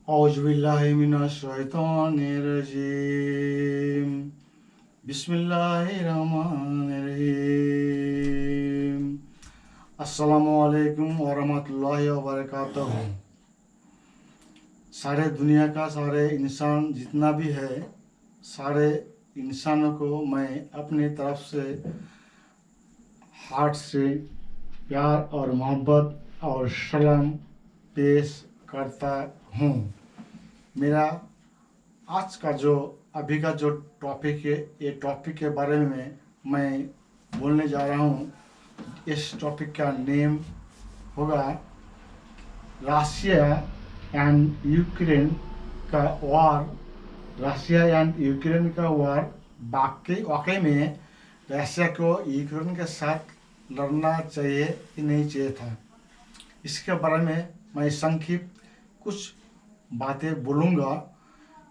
औज़ुबिल्लाहिमिनश्शैतानिर्रजीम बिस्मिल्लाहिर्रहमानिर्रहीम अस्सलामु अलैकुम वरहमतुल्लाहि वबरकातुहू। सारे दुनिया का सारे इंसान जितना भी है, सारे इंसानों को मैं अपनी तरफ से हार्ट से प्यार और मोहब्बत और सलाम पेश करता हूँ। मेरा आज का जो अभी का जो टॉपिक है, ये टॉपिक के बारे में मैं बोलने जा रहा हूँ। इस टॉपिक का नेम होगा रशिया एंड यूक्रेन का वार। रशिया एंड यूक्रेन का वार वाकई में रशिया को यूक्रेन के साथ लड़ना चाहिए कि नहीं चाहिए था, इसके बारे में मैं संक्षिप्त कुछ बातें बोलूँगा।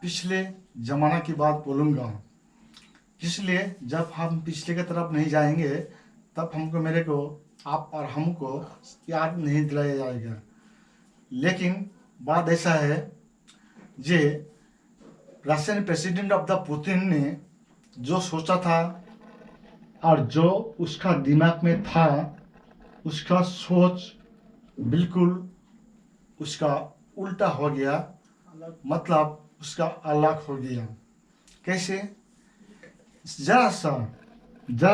पिछले ज़माना की बात बोलूँगा, इसलिए जब हम पिछले की तरफ नहीं जाएंगे तब मेरे को आप और हमको याद नहीं दिलाया जाएगा। लेकिन बात ऐसा है जे Russian president of the Putin ने जो सोचा था और जो उसका दिमाग में था, उसका सोच बिल्कुल उसका उल्टा हो गया, मतलब उसका अलग हो गया। कैसे? जरा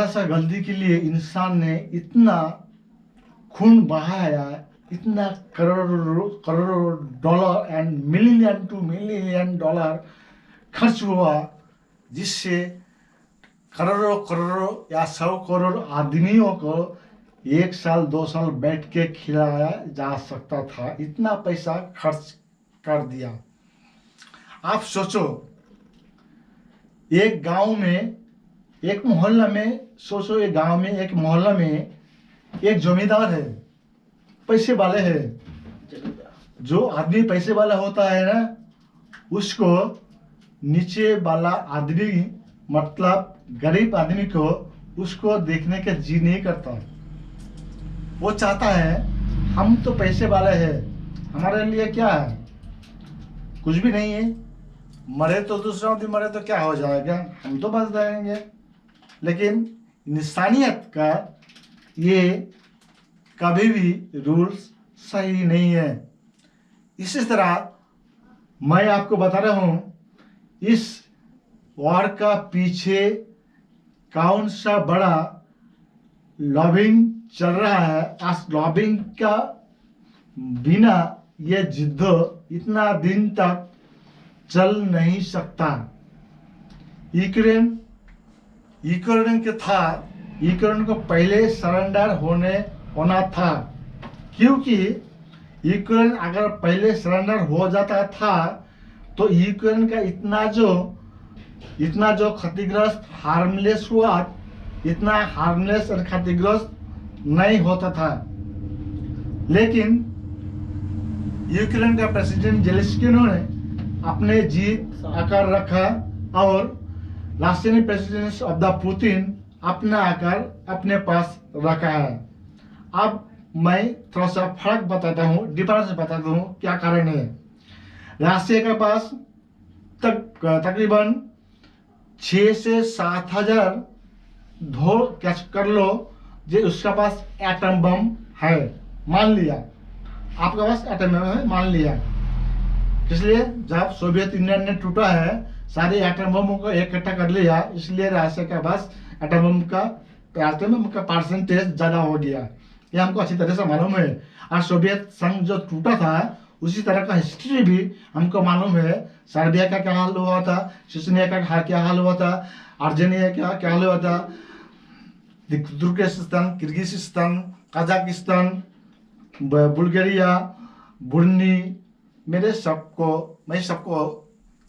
सा गलती के लिए इंसान ने इतना खून बहाया, इतना करोड़ों dollar and million two million dollar खर्च हुआ, जिससे करोड़ों या 100 करोड़ आदमियों को 1 साल 2 साल बैठ के खिलाया जा सकता था। इतना पैसा खर्च कर दिया। आप सोचो, एक गांव में, एक मोहल्ला में, सोचो एक गांव में, एक मोहल्ला में एक जमींदार है, पैसे वाले है। जो आदमी पैसे वाला होता है ना, उसको नीचे वाला आदमी, मतलब गरीब आदमी को, उसको देखने का जी नहीं करता। वो चाहता है हम तो पैसे वाले हैं, हमारे लिए क्या है, कुछ भी नहीं है, मरे तो दूसरा आदमी मरे तो क्या हो जाएगा, हम तो बच जाएंगे। लेकिन इंसानियत का ये कभी भी रूल्स सही नहीं है। इसी तरह मैं आपको बता रहा हूँ, इस वार का पीछे कौन सा बड़ा लॉबिंग चल रहा है। आज लॉबिंग का बिना ये युद्ध इतना दिन तक चल नहीं सकता। यूक्रेन को पहले सरेंडर होना था, क्योंकि यूक्रेन अगर पहले सरेंडर हो जाता था तो यूक्रेन का इतना जो क्षतिग्रस्त हार्मलेस हुआ, इतना हार्मलेस और क्षतिग्रस्त नहीं होता था। लेकिन यूक्रेन का प्रेसिडेंट जेलेंस्की ने अपने जीत आकर रखा और Russian president of the Putin अपना आकर अपने पास रखा है। अब मैं थोड़ा सा फर्क बताता हूँ, डिफरेंस बताता हूँ क्या कारण है। रशिया के पास तकरीबन 6 से 7 हजार कैच कर लो जो उसका पास एटम बम है, मान लिया आपका पास एटम बम है, मान लिया। इसलिए जब सोवियत यूनियन ने टूटा है, सारे एटम बम को इकट्ठा कर लिया, इसलिए रशिया के पास एटम बम का परसेंटेज ज्यादा हो गया। ये हमको अच्छी तरह से मालूम है। और सोवियत संघ जो टूटा था, उसी तरह का हिस्ट्री भी हमको मालूम है। सर्बिया का क्या हाल हुआ था, चेचनिया का क्या हाल हुआ था, अर्जेनिया का क्या हाल हुआ था, तुर्कमेनिस्तान, किर्गिस्तान, कजाकिस्तान, बुल्गारिया, बुर्नी, मैं सबको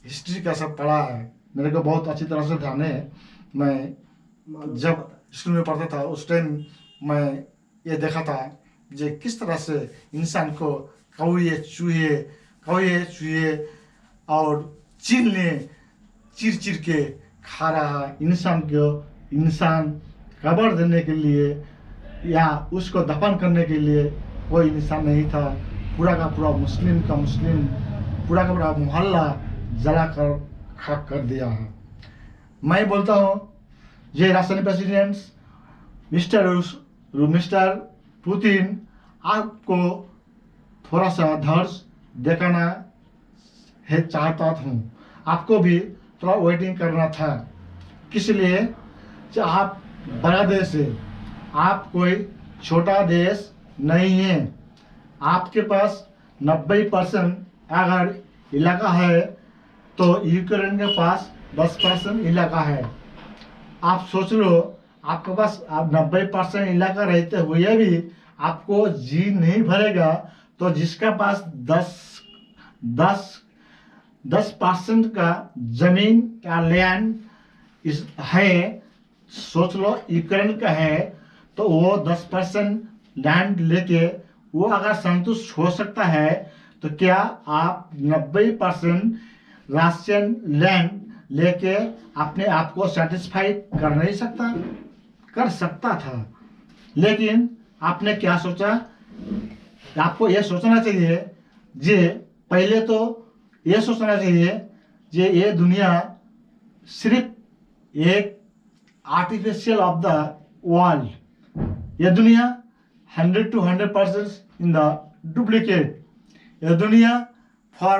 हिस्ट्री का सब पढ़ा है, मेरे को बहुत अच्छी तरह से ध्यान है। मैं जब स्कूल में पढ़ता था उस टाइम मैं ये देखा था जो किस तरह से इंसान को कौए चूहे और चील चीर के खा रहा है। इंसान कब्र देने के लिए या उसको दफन करने के लिए कोई इंसान नहीं था। पूरा का पूरा मुस्लिम पूरा का पूरा मोहल्ला जलाकर खाक कर दिया है। मैं बोलता हूँ ये रशियन प्रेसिडेंट मिस्टर पुतिन, आपको थोड़ा सा धैर्य दिखाना है चाहता हूँ। आपको भी थोड़ा वेटिंग करना था। किस लिए? आप बड़ा देश है, आप कोई छोटा देश नहीं है। आपके पास 90% अगर इलाका है तो यूक्रेन के पास 10% इलाका है। आप सोच लो, आपके पास 90% इलाका रहते हुए भी आपको जी नहीं भरेगा, तो जिसका पास 10% का जमीन का लैंड है, सोच लो यूक्रेन का है, तो वो 10% लैंड लेके वो अगर संतुष्ट हो सकता है, तो क्या आप 90% राशियन लैंड लेके अपने आप को सेटिस्फाई कर नहीं सकता? कर सकता था, लेकिन आपने क्या सोचा? आपको यह सोचना चाहिए जे पहले तो यह सोचना चाहिए जे ये दुनिया सिर्फ एक आर्टिफिशियल ऑफ द वर्ल्ड, यह दुनिया 100 to 100% इन द डुप्लीकेट। यह दुनिया for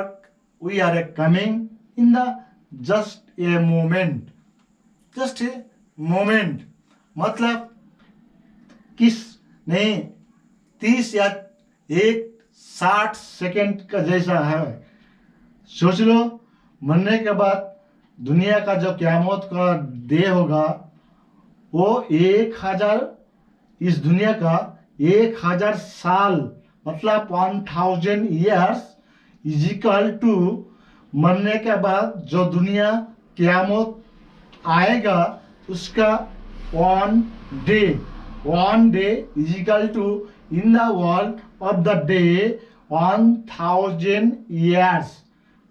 we are a coming in the just a moment, just a moment, मतलब किस नहीं 30 या 60 सेकेंड का जैसा है। सोच लो, मरने के बाद दुनिया का जो क़यामत का डे होगा वो 1000, इस दुनिया का 1000 साल मतलब 1000 ईयर्स इज इक्वल टू मरने के बाद जो दुनिया क़यामत आएगा उसका 1 day is equal to in the world of the day 1000 years.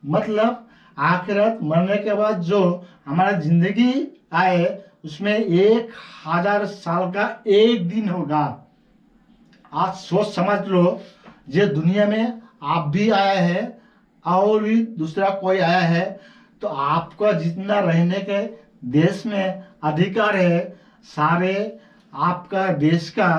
मतलब आखिरत मरने के बाद जो हमारा जिंदगी आए उसमें 1000 साल का एक दिन होगा। आज सोच समझ लो, ये दुनिया में आप भी आया है और भी दूसरा कोई आया है, तो आपका जितना रहने के देश में अधिकार है, सारे आपका देश का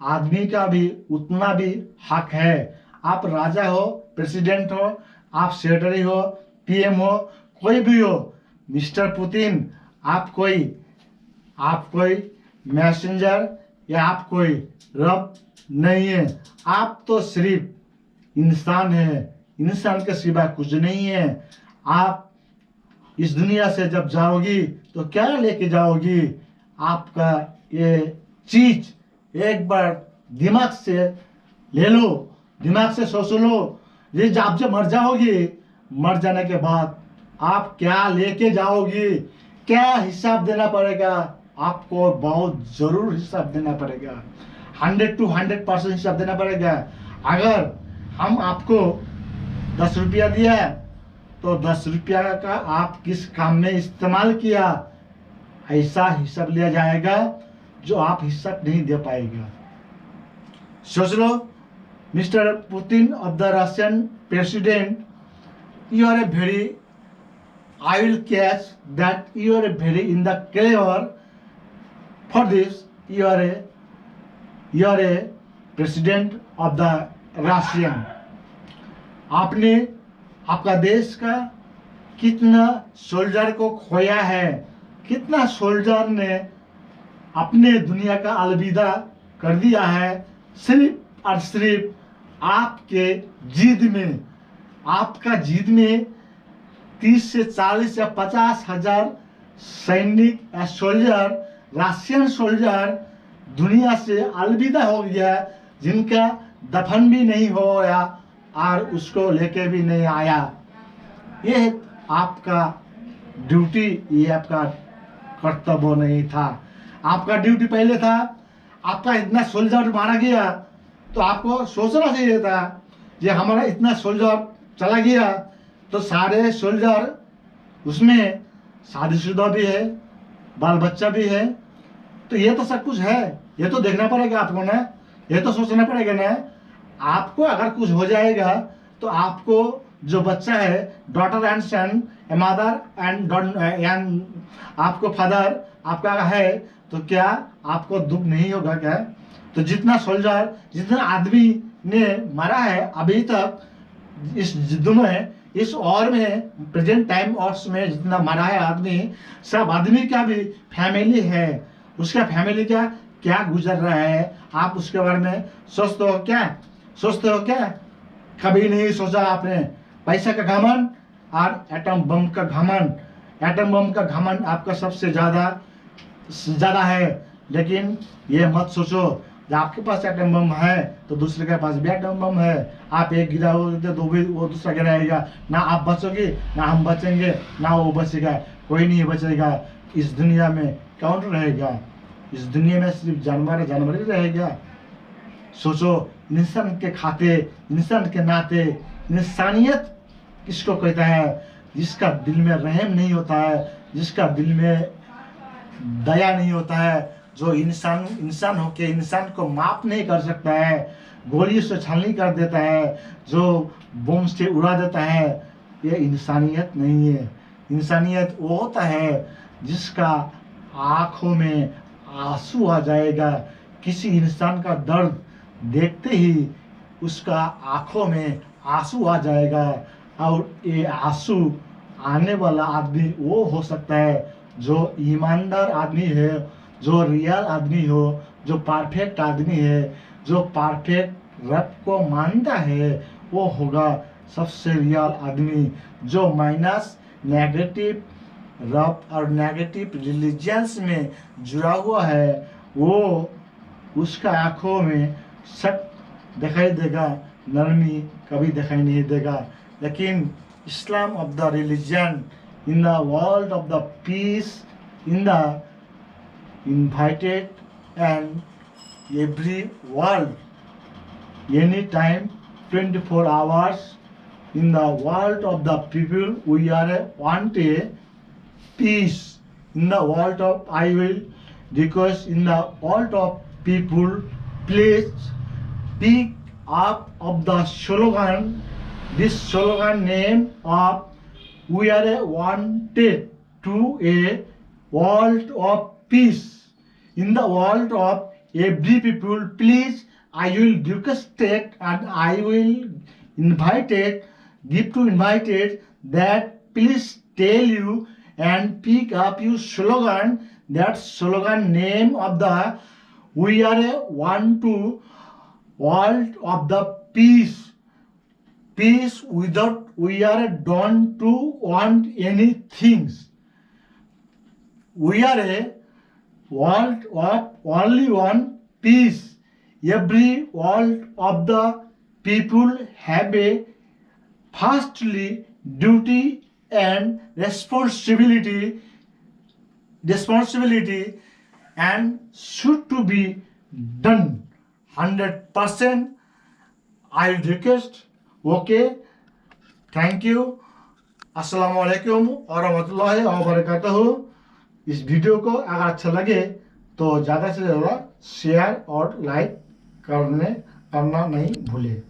आदमी का भी उतना भी हक है। आप राजा हो, प्रेसिडेंट हो, आप सेक्रेटरी हो, पीएम हो, कोई भी हो, मिस्टर पुतिन, आप कोई मैसेंजर या आप कोई रब नहीं है। आप तो सिर्फ इंसान है, इंसान के सिवा कुछ नहीं है। आप इस दुनिया से जब जाओगी तो क्या लेके जाओगी? आपका ये चीज एक बार दिमाग से ले लो, दिमाग से सोच लो। ये आप जब मर जाओगी, मर जाने के बाद आप क्या लेके जाओगी, क्या हिसाब देना पड़ेगा? आपको बहुत जरूर हिसाब देना पड़ेगा, 100 to 100% हिसाब देना पड़ेगा। अगर हम आपको 10 रुपया दिया तो 10 रुपया का आप किस काम में इस्तेमाल किया, ऐसा हिसाब लिया जाएगा जो आप हिसाब नहीं दे पाएगा। सोच लो, mister Putin of the Russian president, you are a very, I will catch that you are a very in the clever. For this you are a president of the Russian। आपने आपका देश का कितना सोल्जर को खोया है, कितना soldier ने अपने दुनिया का अलविदा कर दिया है, सिर्फ और सिर्फ आपके जिद में। आपका जिद में 30 से 40 या 50 हजार सैनिक या सोल्जर, रशियन सोल्जर दुनिया से अलविदा हो गया, जिनका दफन भी नहीं होया और उसको लेके भी नहीं आया। ये आपका ड्यूटी, ये आपका कर्तव्य नहीं था। आपका ड्यूटी पहले था, आपका इतना सोल्जर मारा गया तो आपको सोचना चाहिए था कि हमारा इतना सोल्जर चला गया तो सारे सोल्जर उसमें शादीशुदा भी है, बाल बच्चा भी है, तो ये तो सब कुछ है, ये तो देखना पड़ेगा आपको ना, ये तो सोचना पड़ेगा ना। आपको अगर कुछ हो जाएगा तो आपको जो बच्चा है, daughter and son, mother and आपको फादर आपका है, तो क्या आपको दुख नहीं होगा क्या? तो जितना सोल्जर, जितना आदमी ने मरा है अभी तक इस युद्ध में, इस वॉर में, प्रेजेंट टाइम वॉर्स में जितना मरा है आदमी, सब आदमी का भी फैमिली है, उसका फैमिली का क्या गुजर रहा है, आप उसके बारे में सोचते हो क्या? सोचते हो क्या? कभी नहीं सोचा आपने। पैसा का घमंड और एटम बम का घमंड। एटम बम का घमंड आपका सबसे ज़्यादा है, लेकिन ये मत सोचो जब आपके पास एटम बम है तो दूसरे के पास भी एटम बम है। आप एक गिराओगे तो भी वो दूसरा गिराएगा, ना आप बचोगे ना हम बचेंगे ना वो बचेगा, कोई नहीं बचेगा। इस दुनिया में कौन रहेगा? इस दुनिया में सिर्फ जानवर ही रहेगा। सोचो, इंसान के खाते, इंसान के नाते, इंसानियत किसको कहता है? जिसका दिल में रहम नहीं होता है, जिसका दिल में दया नहीं होता है, जो इंसान होके इंसान को माफ नहीं कर सकता है, गोली से छलनी कर देता है, जो बम से उड़ा देता है, ये इंसानियत नहीं है। इंसानियत वो होता है जिसका आँखों में आंसू आ जाएगा। किसी इंसान का दर्द देखते ही उसका आँखों में आंसू आ जाएगा, और ये आंसू आने वाला आदमी वो हो सकता है जो ईमानदार आदमी है, जो रियल आदमी हो, जो परफेक्ट आदमी है, जो परफेक्ट रब को मानता है, वो होगा सबसे रियल आदमी। जो माइनस नेगेटिव रब और नेगेटिव रिलीजियंस में जुड़ा हुआ है, वो उसका आँखों में शक दिखाई देगा, नरमी कभी दिखाई नहीं देगा। लेकिन Islam of the religion, in the world of the peace, in the invited and every world, anytime, 24 hours, in the world of the people, we are want a peace. In the world of, I will request in the world of people, please pick up of the slogan, this slogan name of we are wanted to a world of peace. In the world of every people, please, I will request it and I will invited that please tell you and pick up your slogan. That slogan name of the we are one to world of the peace. Peace without we are don't to want any things. We are a world of only one peace. Every world of the people have a firstly duty and responsibility and should to be done 100%. I request. Okay, thank you. अस्सलाम वालेकुम और रहमतुल्लाहि व बरकातहू। इस video को अगर अच्छा लगे तो ज़्यादा से ज़्यादा शेयर और लाइक करना नहीं भूलें।